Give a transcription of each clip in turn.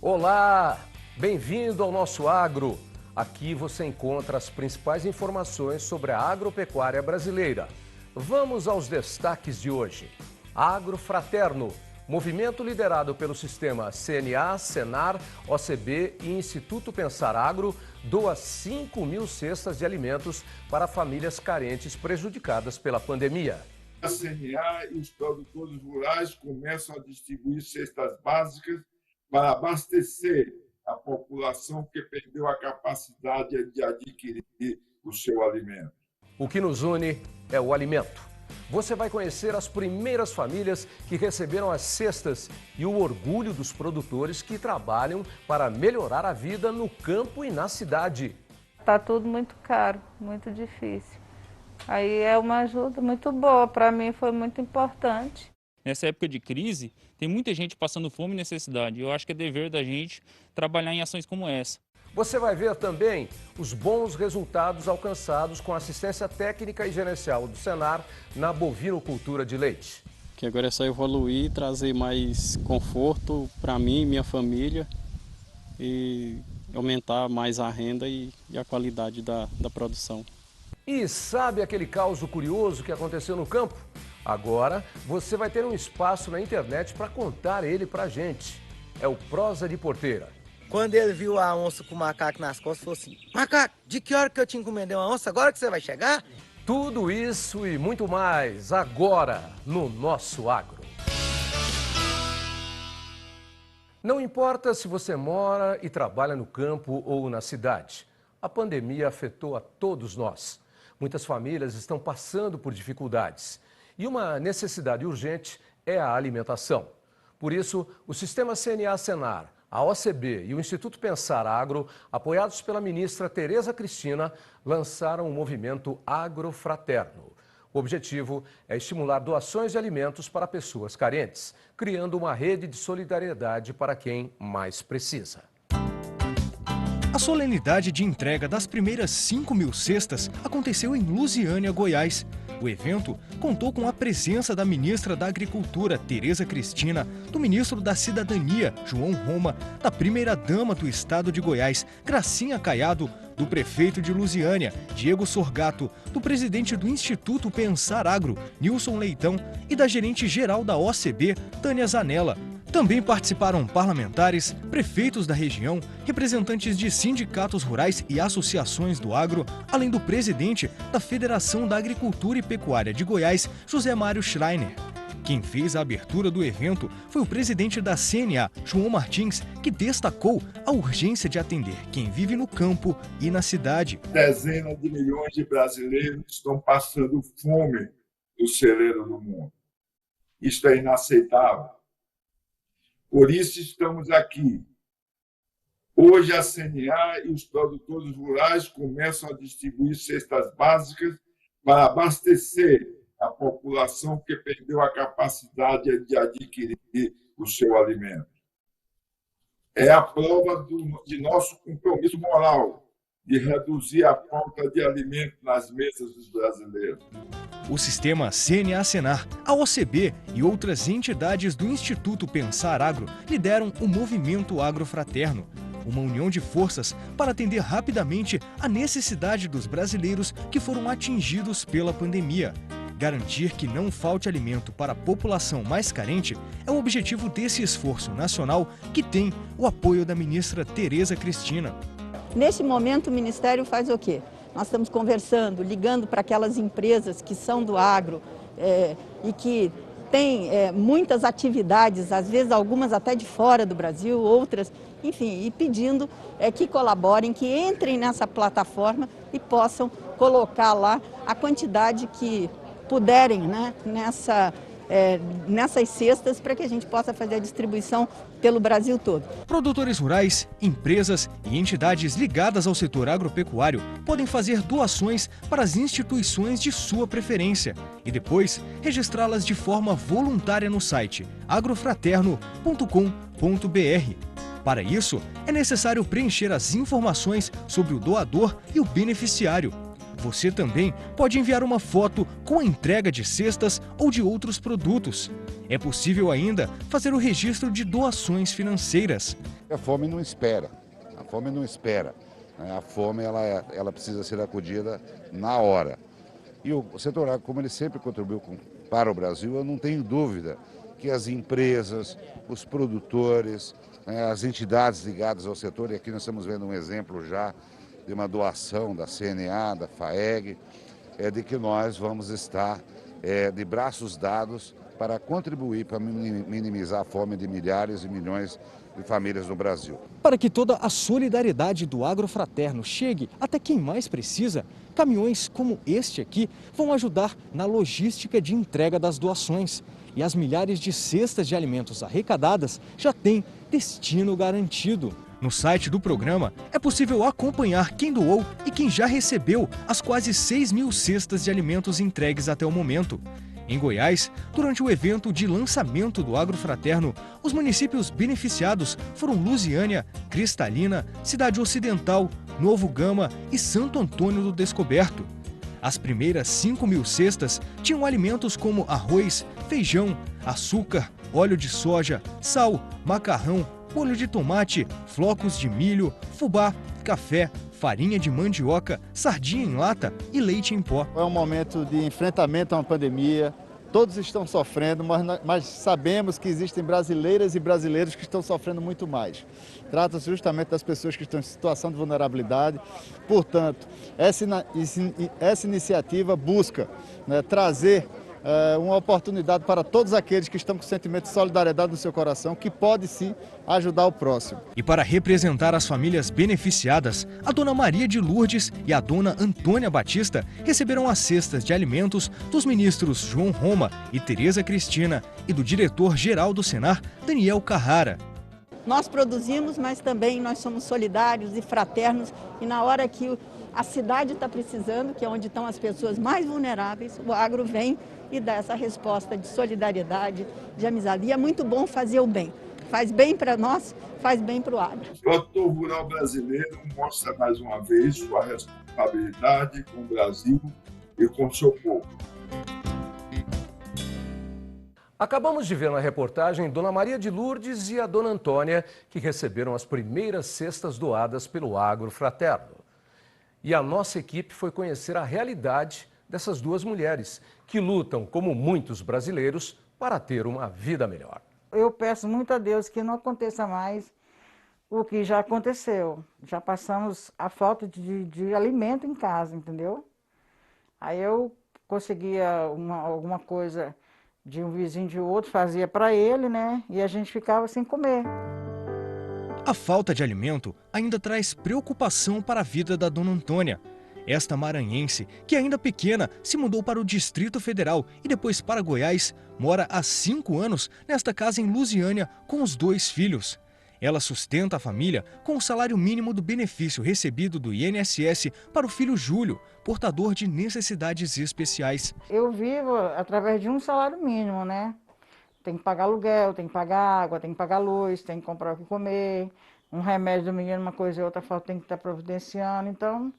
Olá, bem-vindo ao nosso Agro. Aqui você encontra as principais informações sobre a agropecuária brasileira. Vamos aos destaques de hoje. Agrofraterno, movimento liderado pelo sistema CNA, Senar, OCB e Instituto Pensar Agro, doa 5.000 cestas de alimentos para famílias carentes prejudicadas pela pandemia. A CNA e os produtores rurais começam a distribuir cestas básicas para abastecer a população que perdeu a capacidade de adquirir o seu alimento. O que nos une é o alimento. Você vai conhecer as primeiras famílias que receberam as cestas e o orgulho dos produtores que trabalham para melhorar a vida no campo e na cidade. Está tudo muito caro, muito difícil. Aí é uma ajuda muito boa, para mim foi muito importante. Nessa época de crise, tem muita gente passando fome e necessidade. Eu acho que é dever da gente trabalhar em ações como essa. Você vai ver também os bons resultados alcançados com a assistência técnica e gerencial do Senar na bovinocultura de leite. Que agora é só evoluir, trazer mais conforto para mim e minha família e aumentar mais a renda e a qualidade da produção. E sabe aquele caos curioso que aconteceu no campo? Agora você vai ter um espaço na internet para contar ele pra gente. É o Prosa de Porteira. Quando ele viu a onça com o macaco nas costas, falou assim: macaco, de que hora que eu te encomendei uma onça? Agora que você vai chegar? Tudo isso e muito mais agora no nosso Agro. Não importa se você mora e trabalha no campo ou na cidade, a pandemia afetou a todos nós. Muitas famílias estão passando por dificuldades e uma necessidade urgente é a alimentação. Por isso, o Sistema CNA-Senar, a OCB e o Instituto Pensar Agro, apoiados pela ministra Tereza Cristina, lançaram o movimento Agrofraterno. O objetivo é estimular doações de alimentos para pessoas carentes, criando uma rede de solidariedade para quem mais precisa. A solenidade de entrega das primeiras 5.000 cestas aconteceu em Lusiânia, Goiás. O evento contou com a presença da ministra da Agricultura, Tereza Cristina, do ministro da Cidadania, João Roma, da primeira-dama do estado de Goiás, Gracinha Caiado, do prefeito de Lusiânia, Diego Sorgato, do presidente do Instituto Pensar Agro, Nilson Leitão, e da gerente-geral da OCB, Tânia Zanella. Também participaram parlamentares, prefeitos da região, representantes de sindicatos rurais e associações do agro, além do presidente da Federação da Agricultura e Pecuária de Goiás, José Mário Schreiner. Quem fez a abertura do evento foi o presidente da CNA, João Martins, que destacou a urgência de atender quem vive no campo e na cidade. Dezenas de milhões de brasileiros estão passando fome no celeiro do mundo. Isso é inaceitável. Por isso estamos aqui. Hoje a CNA e os produtores rurais começam a distribuir cestas básicas para abastecer a população que perdeu a capacidade de adquirir o seu alimento. É a prova de nosso compromisso moral de reduzir a falta de alimento nas mesas dos brasileiros. O sistema CNA-Senar, a OCB e outras entidades do Instituto Pensar Agro lideram o movimento Agrofraterno, uma união de forças para atender rapidamente a necessidade dos brasileiros que foram atingidos pela pandemia. Garantir que não falte alimento para a população mais carente é o objetivo desse esforço nacional que tem o apoio da ministra Tereza Cristina. Nesse momento, o Ministério faz o quê? Nós estamos conversando, ligando para aquelas empresas que são do agro e que têm muitas atividades, às vezes algumas até de fora do Brasil, outras, enfim, e pedindo que colaborem, que entrem nessa plataforma e possam colocar lá a quantidade que puderem, né, nessas cestas para que a gente possa fazer a distribuição pelo Brasil todo. Produtores rurais, empresas e entidades ligadas ao setor agropecuário podem fazer doações para as instituições de sua preferência e depois registrá-las de forma voluntária no site agrofraterno.com.br. Para isso, é necessário preencher as informações sobre o doador e o beneficiário. Você também pode enviar uma foto com a entrega de cestas ou de outros produtos. É possível ainda fazer o registro de doações financeiras. A fome não espera, a fome não espera. A fome ela precisa ser acudida na hora. E o setor agro, como ele sempre contribuiu para o Brasil, eu não tenho dúvida que as empresas, os produtores, as entidades ligadas ao setor, e aqui nós estamos vendo um exemplo já de uma doação da CNA, da FAEG, de que nós vamos estar de braços dados para contribuir para minimizar a fome de milhares e milhões de famílias no Brasil. Para que toda a solidariedade do Agrofraterno chegue até quem mais precisa, caminhões como este aqui vão ajudar na logística de entrega das doações. E as milhares de cestas de alimentos arrecadadas já têm destino garantido. No site do programa é possível acompanhar quem doou e quem já recebeu as quase 6.000 cestas de alimentos entregues até o momento. Em Goiás, durante o evento de lançamento do Agrofraterno, os municípios beneficiados foram Lusiânia, Cristalina, Cidade Ocidental, Novo Gama e Santo Antônio do Descoberto. As primeiras 5.000 cestas tinham alimentos como arroz, feijão, açúcar, óleo de soja, sal, macarrão, molho de tomate, flocos de milho, fubá, café, farinha de mandioca, sardinha em lata e leite em pó. É um momento de enfrentamento a uma pandemia, todos estão sofrendo, mas sabemos que existem brasileiras e brasileiros que estão sofrendo muito mais. Trata-se justamente das pessoas que estão em situação de vulnerabilidade. Portanto, essa iniciativa busca, trazer uma oportunidade para todos aqueles que estão com sentimento de solidariedade no seu coração, que pode sim ajudar o próximo. E para representar as famílias beneficiadas, a dona Maria de Lourdes e a dona Antônia Batista receberam as cestas de alimentos dos ministros João Roma e Tereza Cristina e do diretor-geral do Senar, Daniel Carrara. Nós produzimos, mas também nós somos solidários e fraternos, e na hora que a cidade está precisando, que é onde estão as pessoas mais vulneráveis, o agro vem e dá essa resposta de solidariedade, de amizade. E é muito bom fazer o bem. Faz bem para nós, faz bem para o agro. O produtor rural brasileiro mostra mais uma vez sua responsabilidade com o Brasil e com o seu povo. Acabamos de ver na reportagem Dona Maria de Lourdes e a Dona Antônia, que receberam as primeiras cestas doadas pelo Agrofraterno. E a nossa equipe foi conhecer a realidade dessas duas mulheres, que lutam, como muitos brasileiros, para ter uma vida melhor. Eu peço muito a Deus que não aconteça mais o que já aconteceu. Já passamos a falta de alimento em casa, entendeu? Aí eu conseguia alguma coisa de um vizinho de outro, fazia para ele, né? E a gente ficava sem comer. A falta de alimento ainda traz preocupação para a vida da dona Antônia. Esta maranhense, que ainda pequena, se mudou para o Distrito Federal e depois para Goiás, mora há 5 anos nesta casa em Lusiânia com os 2 filhos. Ela sustenta a família com o salário mínimo do benefício recebido do INSS para o filho Júlio, portador de necessidades especiais. Eu vivo através de um salário mínimo, né? Tem que pagar aluguel, tem que pagar água, tem que pagar luz, tem que comprar o que comer, um remédio do menino, uma coisa e outra falta, tem que estar providenciando. Então,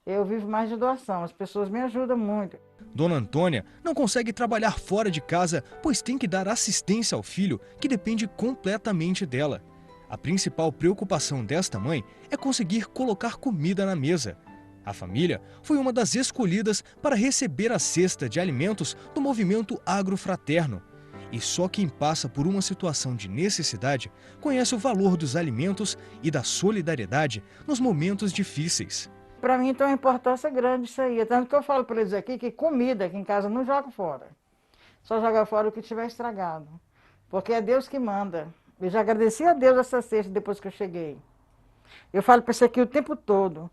eu vivo mais de doação, as pessoas me ajudam muito. Dona Antônia não consegue trabalhar fora de casa, pois tem que dar assistência ao filho, que depende completamente dela. A principal preocupação desta mãe é conseguir colocar comida na mesa. A família foi uma das escolhidas para receber a cesta de alimentos do movimento Agrofraterno. E só quem passa por uma situação de necessidade conhece o valor dos alimentos e da solidariedade nos momentos difíceis. Para mim tem uma importância grande isso aí. Tanto que eu falo para eles aqui que comida aqui em casa não joga fora. Só joga fora o que tiver estragado. Porque é Deus que manda. Eu já agradeci a Deus essa cesta depois que eu cheguei. Eu falo para isso aqui o tempo todo.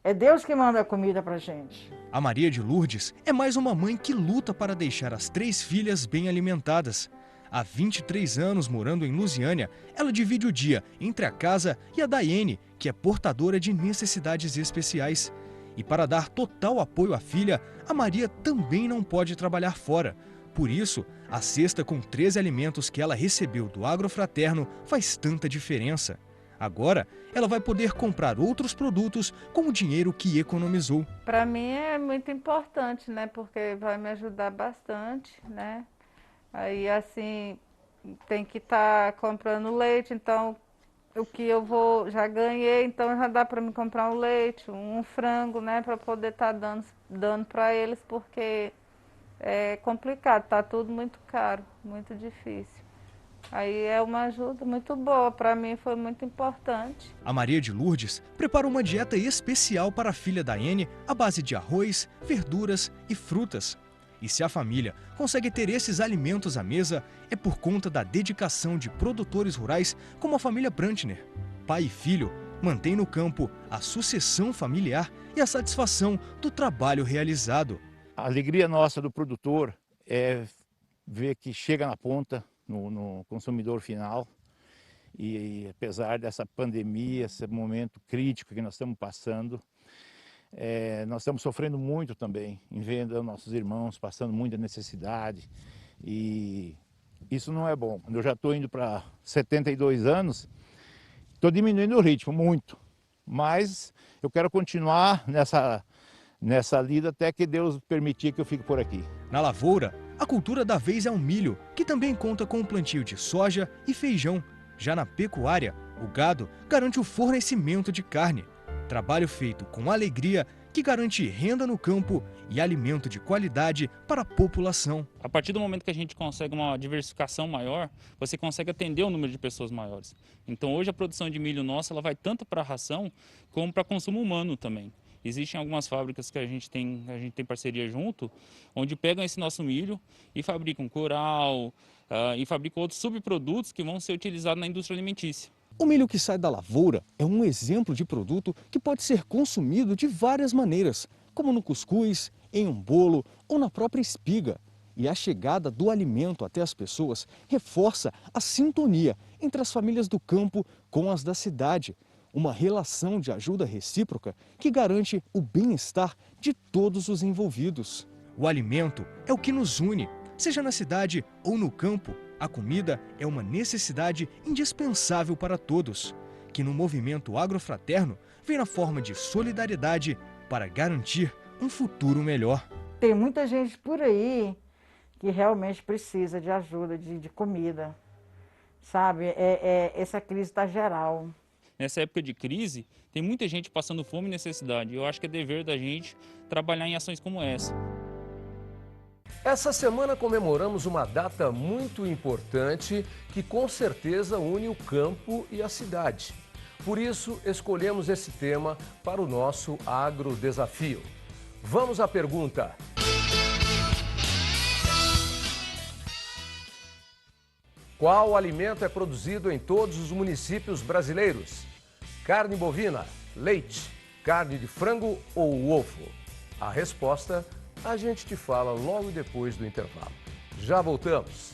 É Deus que manda a comida pra gente. A Maria de Lourdes é mais uma mãe que luta para deixar as 3 filhas bem alimentadas. Há 23 anos morando em Lusiânia, ela divide o dia entre a casa e a Daiane, que é portadora de necessidades especiais. E para dar total apoio à filha, a Maria também não pode trabalhar fora. Por isso, a cesta com 13 alimentos que ela recebeu do Agrofraterno faz tanta diferença. Agora, ela vai poder comprar outros produtos com o dinheiro que economizou. Para mim é muito importante, né? Porque vai me ajudar bastante, né? Aí, assim, tem que estar comprando leite, então o que eu já ganhei, então já dá para me comprar um leite, um frango, né? Para poder estar dando para eles, porque é complicado, tá tudo muito caro, muito difícil. Aí é uma ajuda muito boa, para mim foi muito importante. A Maria de Lourdes preparou uma dieta especial para a filha Daiane à base de arroz, verduras e frutas. E se a família consegue ter esses alimentos à mesa, é por conta da dedicação de produtores rurais como a família Brantner. Pai e filho mantêm no campo a sucessão familiar e a satisfação do trabalho realizado. A alegria nossa do produtor é ver que chega na ponta, no consumidor final, e apesar dessa pandemia, esse momento crítico que nós estamos passando, nós estamos sofrendo muito também em vendo nossos irmãos passando muita necessidade, e isso não é bom. Eu já estou indo para 72 anos, estou diminuindo o ritmo muito, mas eu quero continuar nessa lida até que Deus permitir que eu fique por aqui. Na lavoura, a cultura da vez é o milho, que também conta com o plantio de soja e feijão. Já na pecuária, o gado garante o fornecimento de carne. Trabalho feito com alegria que garante renda no campo e alimento de qualidade para a população. A partir do momento que a gente consegue uma diversificação maior, você consegue atender o número de pessoas maiores. Então hoje a produção de milho nossa ela vai tanto para ração como para consumo humano também. Existem algumas fábricas que a gente tem parceria junto, onde pegam esse nosso milho e fabricam curau, e fabricam outros subprodutos que vão ser utilizados na indústria alimentícia. O milho que sai da lavoura é um exemplo de produto que pode ser consumido de várias maneiras, como no cuscuz, em um bolo ou na própria espiga. E a chegada do alimento até as pessoas reforça a sintonia entre as famílias do campo com as da cidade. Uma relação de ajuda recíproca que garante o bem-estar de todos os envolvidos. O alimento é o que nos une, seja na cidade ou no campo. A comida é uma necessidade indispensável para todos, que no movimento agrofraterno vem na forma de solidariedade para garantir um futuro melhor. Tem muita gente por aí que realmente precisa de ajuda, de comida, sabe? Essa crise está geral. Nessa época de crise, tem muita gente passando fome e necessidade. Eu acho que é dever da gente trabalhar em ações como essa. Essa semana comemoramos uma data muito importante que com certeza une o campo e a cidade. Por isso, escolhemos esse tema para o nosso Agrodesafio. Vamos à pergunta. Qual alimento é produzido em todos os municípios brasileiros? Carne bovina, leite, carne de frango ou ovo? A resposta a gente te fala logo depois do intervalo. Já voltamos.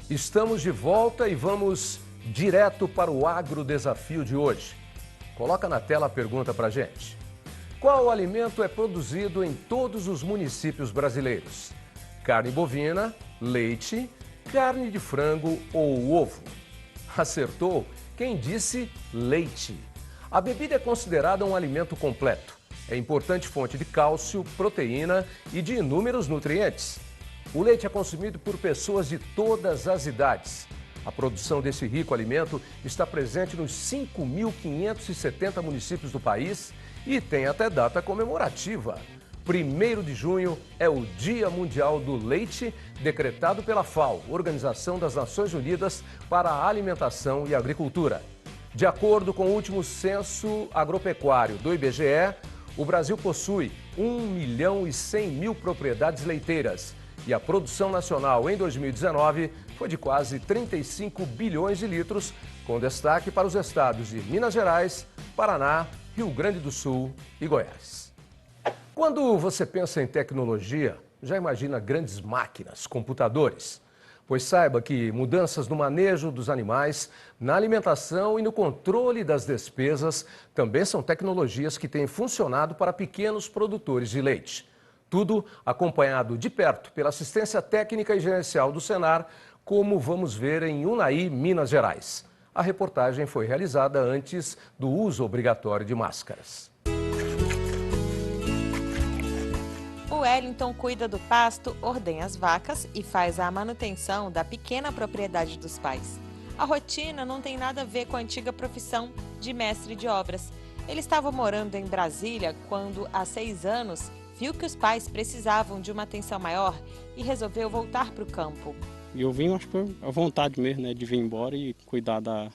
Estamos de volta e vamos direto para o Agrodesafio de hoje. Coloca na tela a pergunta para a gente. Qual alimento é produzido em todos os municípios brasileiros? Carne bovina, leite, carne de frango ou ovo? Acertou quem disse leite. A bebida é considerada um alimento completo. É importante fonte de cálcio, proteína e de inúmeros nutrientes. O leite é consumido por pessoas de todas as idades. A produção desse rico alimento está presente nos 5.570 municípios do país e tem até data comemorativa. 1º de junho é o Dia Mundial do Leite, decretado pela FAO, Organização das Nações Unidas para a Alimentação e Agricultura. De acordo com o último censo agropecuário do IBGE, o Brasil possui 1.100.000 propriedades leiteiras e a produção nacional em 2019 foi de quase 35 bilhões de litros, com destaque para os estados de Minas Gerais, Paraná, Rio Grande do Sul e Goiás. Quando você pensa em tecnologia, já imagina grandes máquinas, computadores. Pois saiba que mudanças no manejo dos animais, na alimentação e no controle das despesas também são tecnologias que têm funcionado para pequenos produtores de leite. Tudo acompanhado de perto pela assistência técnica e gerencial do Senar, como vamos ver em Unai, Minas Gerais. A reportagem foi realizada antes do uso obrigatório de máscaras. O Wellington cuida do pasto, ordenha as vacas e faz a manutenção da pequena propriedade dos pais. A rotina não tem nada a ver com a antiga profissão de mestre de obras. Ele estava morando em Brasília quando, há 6 anos, viu que os pais precisavam de uma atenção maior e resolveu voltar para o campo. E eu vim, acho que foi a vontade mesmo, né, de vir embora e cuidar da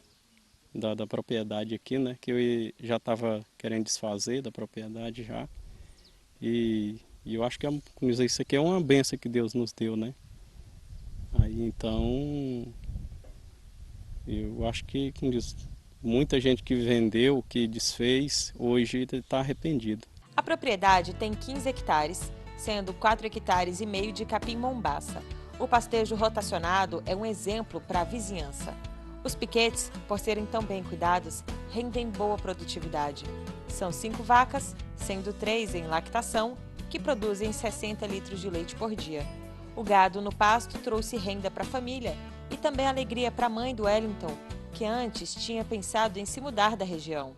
propriedade aqui, né, que eu já estava querendo desfazer da propriedade já. E eu acho que isso aqui é uma bênção que Deus nos deu, né. Aí então, eu acho que, como diz, muita gente que vendeu, que desfez, hoje está arrependido. A propriedade tem 15 hectares, sendo 4,5 hectares de capim-mombaça. O pastejo rotacionado é um exemplo para a vizinhança. Os piquetes, por serem tão bem cuidados, rendem boa produtividade. São 5 vacas, sendo 3 em lactação, que produzem 60 litros de leite por dia. O gado no pasto trouxe renda para a família e também alegria para a mãe do Wellington, que antes tinha pensado em se mudar da região.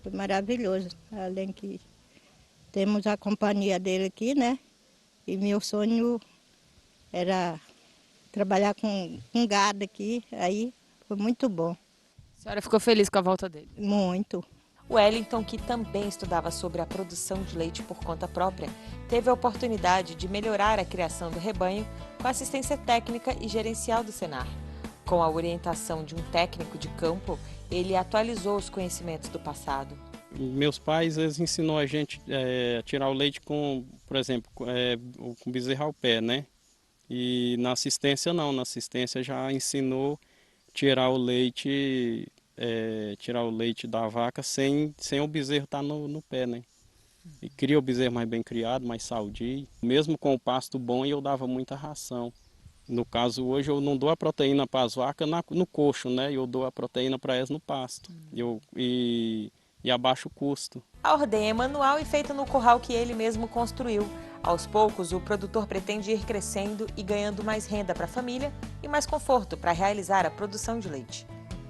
Foi maravilhoso, além que temos a companhia dele aqui, né? E meu sonho era trabalhar com gado aqui, aí foi muito bom. A senhora ficou feliz com a volta dele? Muito. O Wellington, que também estudava sobre a produção de leite por conta própria, teve a oportunidade de melhorar a criação do rebanho com assistência técnica e gerencial do Senar. Com a orientação de um técnico de campo, ele atualizou os conhecimentos do passado. Meus pais, eles ensinou a gente a tirar o leite com, por exemplo, com bezerro ao pé, né? E na assistência não, na assistência já ensinou tirar o leite da vaca sem o bezerro estar no pé, né? E cria o bezerro mais bem criado, mais sadio. Mesmo com o pasto bom, eu dava muita ração. No caso, hoje eu não dou a proteína para as vacas no coxo, né? Eu dou a proteína para elas no pasto. E abaixo o custo. A ordenha é manual e feita no curral que ele mesmo construiu. Aos poucos, o produtor pretende ir crescendo e ganhando mais renda para a família e mais conforto para realizar a produção de leite.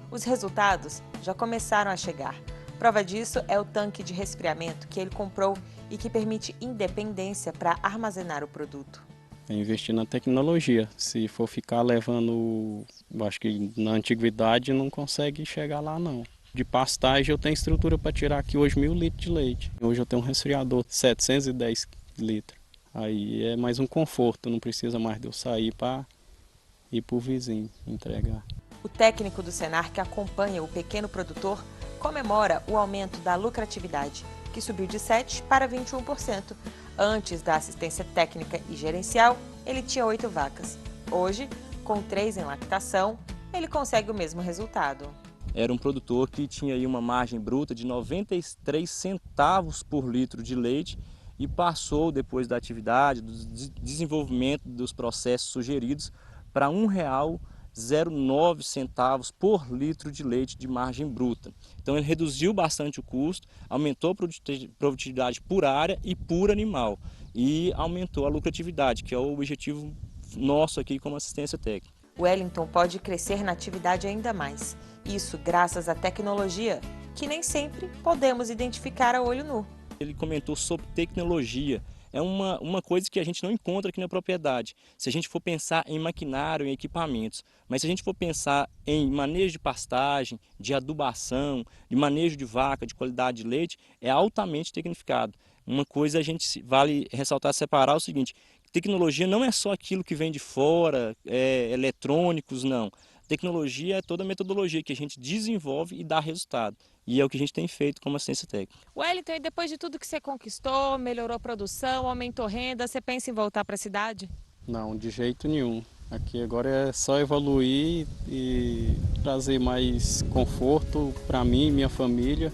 Os resultados já começaram a chegar. Prova disso é o tanque de resfriamento que ele comprou e que permite independência para armazenar o produto. É investir na tecnologia. Se for ficar levando, acho que na antiguidade não consegue chegar lá não. De pastagem eu tenho estrutura para tirar aqui hoje 1.000 litros de leite. Hoje eu tenho um resfriador de 710 litros. Aí é mais um conforto, não precisa mais de eu sair para ir para o vizinho entregar. O técnico do Senar que acompanha o pequeno produtor comemora o aumento da lucratividade, que subiu de 7% para 21%. Antes da assistência técnica e gerencial, ele tinha 8 vacas. Hoje, com 3 em lactação, ele consegue o mesmo resultado. Era um produtor que tinha aí uma margem bruta de 93 centavos por litro de leite e passou, depois da atividade, do desenvolvimento dos processos sugeridos, para R$ 1,09 por litro de leite de margem bruta. Então ele reduziu bastante o custo, aumentou a produtividade por área e por animal e aumentou a lucratividade, que é o objetivo nosso aqui como assistência técnica. O Wellington pode crescer na atividade ainda mais. Isso graças à tecnologia, que nem sempre podemos identificar a olho nu. Ele comentou sobre tecnologia. É uma coisa que a gente não encontra aqui na propriedade. Se a gente for pensar em maquinário, em equipamentos, mas se a gente for pensar em manejo de pastagem, de adubação, de manejo de vaca, de qualidade de leite, é altamente tecnificado. Uma coisa a gente vale ressaltar, separar o seguinte: tecnologia não é só aquilo que vem de fora, eletrônicos, não. Tecnologia é toda a metodologia que a gente desenvolve e dá resultado. E é o que a gente tem feito como assistência técnica. Wellington, e depois de tudo que você conquistou, melhorou a produção, aumentou renda, você pensa em voltar para a cidade? Não, de jeito nenhum. Aqui agora é só evoluir e trazer mais conforto para mim e minha família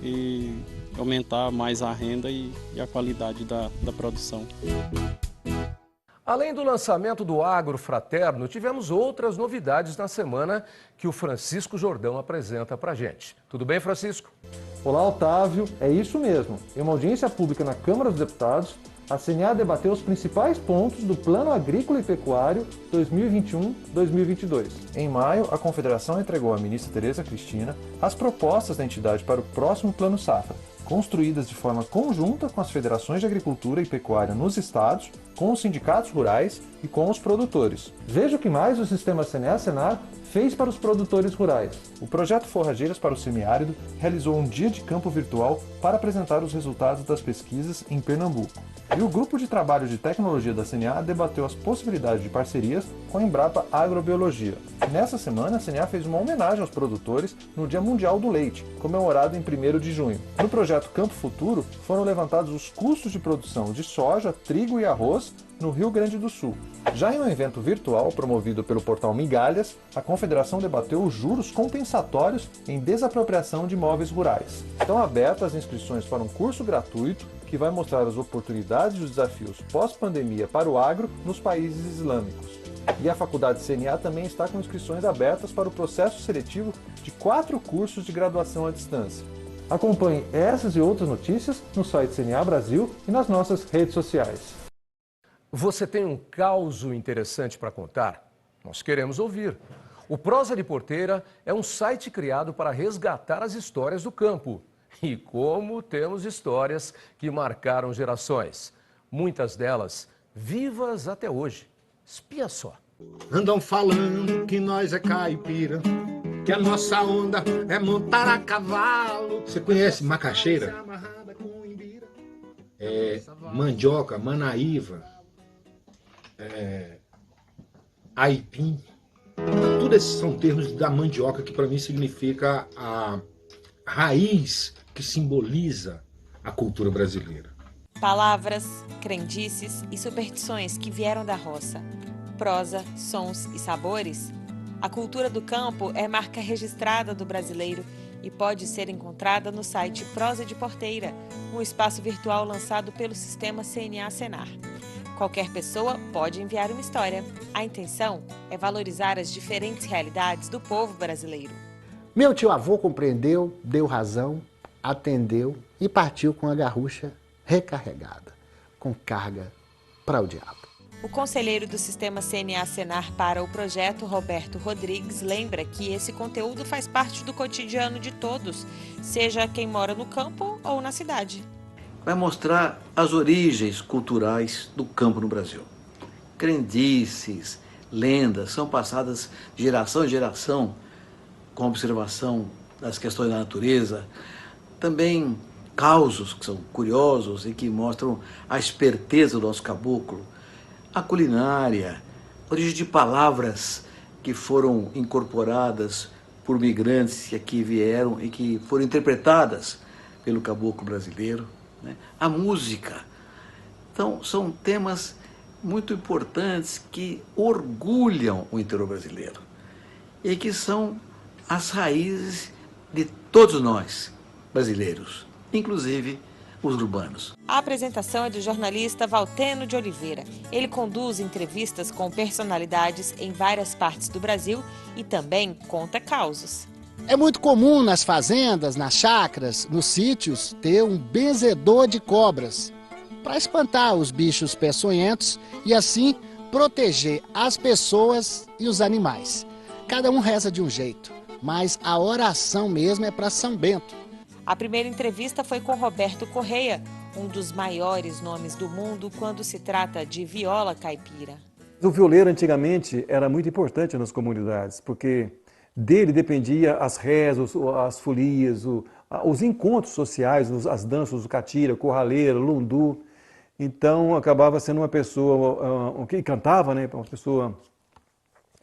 e aumentar mais a renda e a qualidade da produção. Além do lançamento do Agro Fraterno, tivemos outras novidades na semana que o Francisco Jordão apresenta para a gente. Tudo bem, Francisco? Olá, Otávio. É isso mesmo. Em uma audiência pública na Câmara dos Deputados, a CNA debateu os principais pontos do Plano Agrícola e Pecuário 2021-2022. Em maio, a Confederação entregou à ministra Tereza Cristina as propostas da entidade para o próximo Plano Safra, construídas de forma conjunta com as federações de agricultura e pecuária nos estados, com os sindicatos rurais e com os produtores. Veja o que mais o sistema CNA-Senar fez para os produtores rurais. O projeto Forrageiras para o Semiárido realizou um dia de campo virtual para apresentar os resultados das pesquisas em Pernambuco. E o grupo de trabalho de tecnologia da CNA debateu as possibilidades de parcerias com a Embrapa Agrobiologia. Nessa semana, a CNA fez uma homenagem aos produtores no Dia Mundial do Leite, comemorado em 1º de junho. No projeto Campo Futuro, foram levantados os custos de produção de soja, trigo e arroz no Rio Grande do Sul. Já em um evento virtual promovido pelo portal Migalhas, a Confederação debateu os juros compensatórios em desapropriação de imóveis rurais. Estão abertas as inscrições para um curso gratuito que vai mostrar as oportunidades e os desafios pós-pandemia para o agro nos países islâmicos. E a Faculdade CNA também está com inscrições abertas para o processo seletivo de 4 cursos de graduação à distância. Acompanhe essas e outras notícias no site CNA Brasil e nas nossas redes sociais. Você tem um caso interessante para contar? Nós queremos ouvir. O Prosa de Porteira é um site criado para resgatar as histórias do campo. E como temos histórias que marcaram gerações. Muitas delas vivas até hoje. Espia só. Andam falando que nós é caipira, que a nossa onda é montar a cavalo. Você conhece macaxeira? Mandioca, manaíva, aipim. Tudo esses são termos da mandioca, que para mim significa a raiz que simboliza a cultura brasileira. Palavras, crendices e superstições que vieram da roça. Prosa, sons e sabores. A cultura do campo é marca registrada do brasileiro e pode ser encontrada no site Prosa de Porteira, um espaço virtual lançado pelo sistema CNA-Senar. Qualquer pessoa pode enviar uma história. A intenção é valorizar as diferentes realidades do povo brasileiro. Meu tio-avô compreendeu, deu razão, atendeu e partiu com a garrucha recarregada, com carga para o diabo. O conselheiro do sistema CNA-Senar para o projeto, Roberto Rodrigues, lembra que esse conteúdo faz parte do cotidiano de todos, seja quem mora no campo ou na cidade. Vai mostrar as origens culturais do campo no Brasil. Crendices, lendas são passadas de geração em geração com observação das questões da natureza. Também causos que são curiosos e que mostram a esperteza do nosso caboclo. A culinária, origem de palavras que foram incorporadas por migrantes que aqui vieram e que foram interpretadas pelo caboclo brasileiro. A música. Então, são temas muito importantes que orgulham o interior brasileiro e que são as raízes de todos nós, brasileiros, inclusive os urbanos. A apresentação é do jornalista Valteno de Oliveira. Ele conduz entrevistas com personalidades em várias partes do Brasil e também conta causos. É muito comum nas fazendas, nas chácaras, nos sítios, ter um benzedor de cobras para espantar os bichos peçonhentos e assim proteger as pessoas e os animais. Cada um reza de um jeito, mas a oração mesmo é para São Bento. A primeira entrevista foi com Roberto Correia, um dos maiores nomes do mundo quando se trata de viola caipira. O violeiro antigamente era muito importante nas comunidades, porque dele dependia as rezas, as folias, os encontros sociais, as danças, o catira, corraleira, lundu. Então acabava sendo uma pessoa que cantava, né, uma pessoa,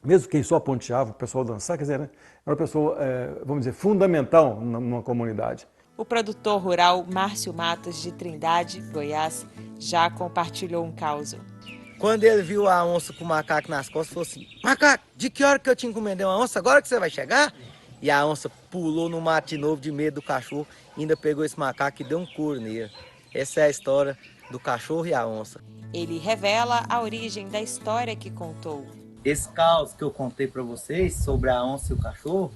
mesmo quem só ponteava, o pessoal dançar, quer dizer, né, era uma pessoa, vamos dizer, fundamental numa comunidade. O produtor rural Márcio Matos, de Trindade, Goiás, já compartilhou um caso. Quando ele viu a onça com o macaco nas costas, falou assim: macaco, de que hora que eu te encomendei uma onça? Agora que você vai chegar? E a onça pulou no mato de novo de medo do cachorro, ainda pegou esse macaco e deu um couro nele. Essa é a história do cachorro e a onça. Ele revela a origem da história que contou. Esse caso que eu contei para vocês sobre a onça e o cachorro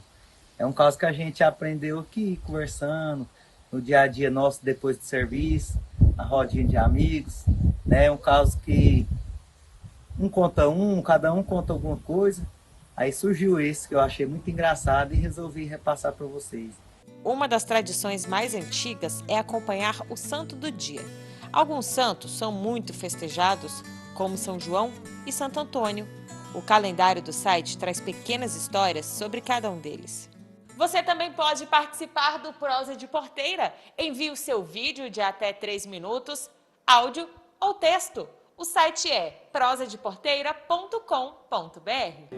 é um caso que a gente aprendeu aqui, conversando, no dia a dia nosso depois do serviço, na rodinha de amigos. né? É um caso que cada um conta alguma coisa. Aí surgiu esse que eu achei muito engraçado e resolvi repassar para vocês. Uma das tradições mais antigas é acompanhar o santo do dia. Alguns santos são muito festejados, como São João e Santo Antônio. O calendário do site traz pequenas histórias sobre cada um deles. Você também pode participar do Prosa de Porteira. Envie o seu vídeo de até 3 minutos, áudio ou texto. O site é prosadeporteira.com.br.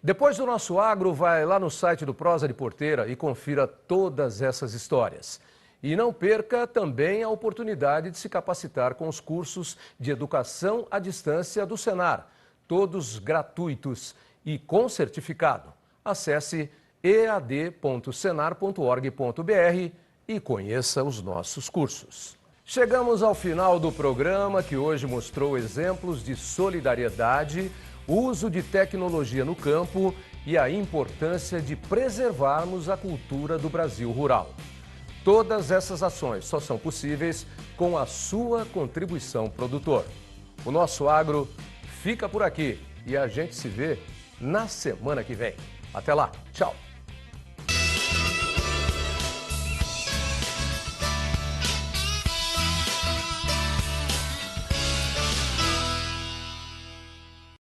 Depois do Nosso Agro, vai lá no site do Prosa de Porteira e confira todas essas histórias. E não perca também a oportunidade de se capacitar com os cursos de educação à distância do Senar, todos gratuitos e com certificado. Acesse ead.senar.org.br e conheça os nossos cursos. Chegamos ao final do programa, que hoje mostrou exemplos de solidariedade, uso de tecnologia no campo e a importância de preservarmos a cultura do Brasil rural. Todas essas ações só são possíveis com a sua contribuição, produtor. O Nosso Agro fica por aqui e a gente se vê na semana que vem. Até lá, tchau!